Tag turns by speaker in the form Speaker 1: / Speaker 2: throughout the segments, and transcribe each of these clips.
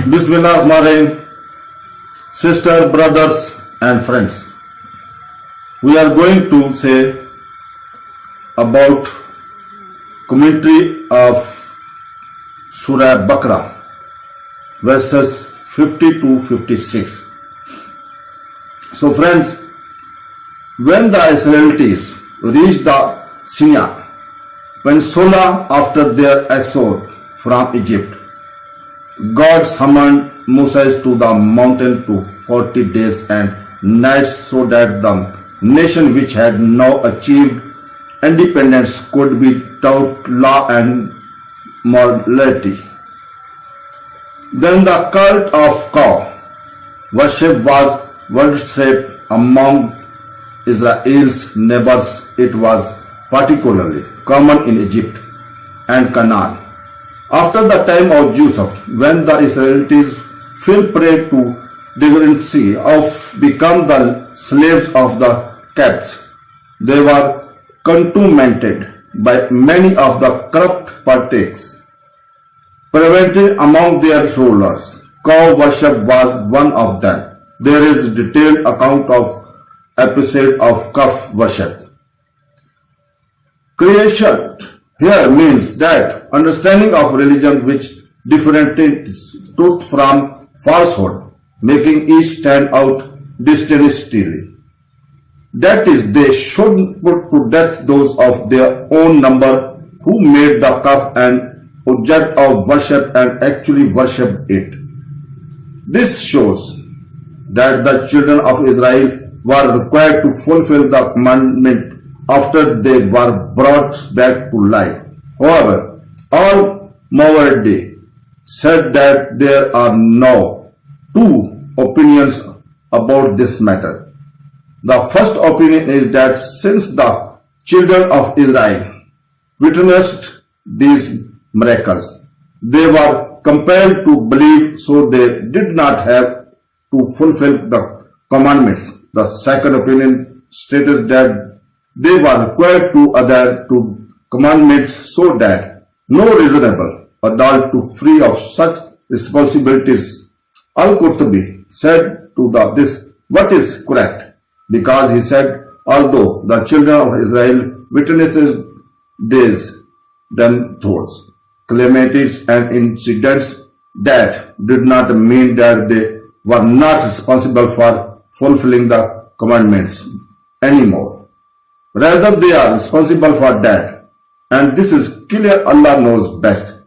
Speaker 1: Bismillahirrahmanirrahim. Sister, brothers and friends, we are going to say about commentary of Surah Al-baqarah Verses 50 to 56. So friends, when the Israelites reached the Sinai peninsula after their exile from Egypt, God summoned Moses to the mountain to 40 days and nights so that the nation which had now achieved independence could be taught law and morality. Then the cult of cow worship was widespread among Israel's neighbours. It was particularly common in Egypt and Canaan. After the time of Joseph, when the Israelites fell prey to degeneracy of become the slaves of the Copts, they were contaminated by many of the corrupt practices prevalent among their rulers. Cow worship was one of them. There is a detailed account of episode of cow worship. Creation here means that understanding of religion which differentiates truth from falsehood, making each stand out distinctly. That is, they should put to death those of their own number who made the calf an object of worship and actually worshipped it. This shows that the children of Israel were required to fulfill the commandment after they were brought back to life. However, all Masood said that there are now two opinions about this matter. The first opinion is that since the children of Israel witnessed these miracles, they were compelled to believe, so they did not have to fulfill the commandments. The second opinion stated that they were required to adhere to commandments so that no reasonable adult to free of such responsibilities. Al-Qurtubi said to this, what is correct? Because he said, although the children of Israel witnesses these them thoughts, calamities and incidents, that did not mean that they were not responsible for fulfilling the commandments anymore. Rather, they are responsible for that, and this is clear. Allah knows best.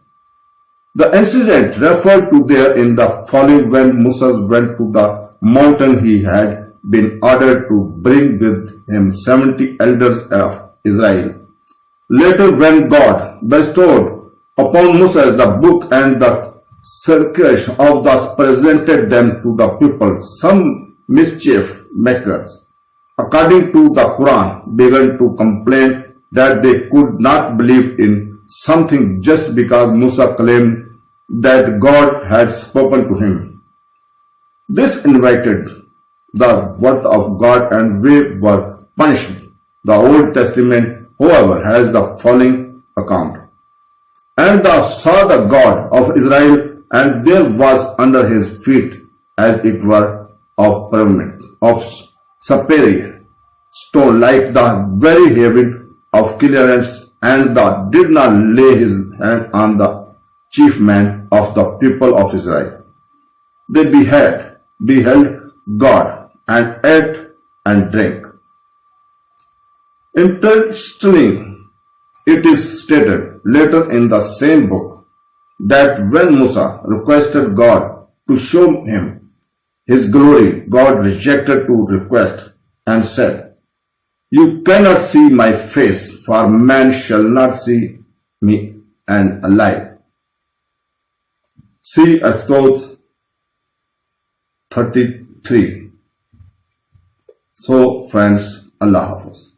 Speaker 1: The incident referred to there in the following: when Moses went to the mountain, he had been ordered to bring with him 70 elders of Israel. Later, when God bestowed upon Moses the book and the circulation of those presented them to the people, some mischief makers, according to the Quran, began to complain that they could not believe in something just because Musa claimed that God had spoken to him. This invited the wrath of God and we were punished. The Old Testament, however, has the following account. And thou saw the God of Israel, and there was under his feet, as it were, of prevalent, of superior stone, like the very heaven of clearance, and thou did not lay his hand on the chief man of the people of Israel. They beheld God and ate and drank. Interestingly, it is stated later in the same book that when Musa requested God to show him his glory, God rejected to request and said, "You cannot see my face, for man shall not see me and alive." See Exodus 33. So friends, Allah Hafiz.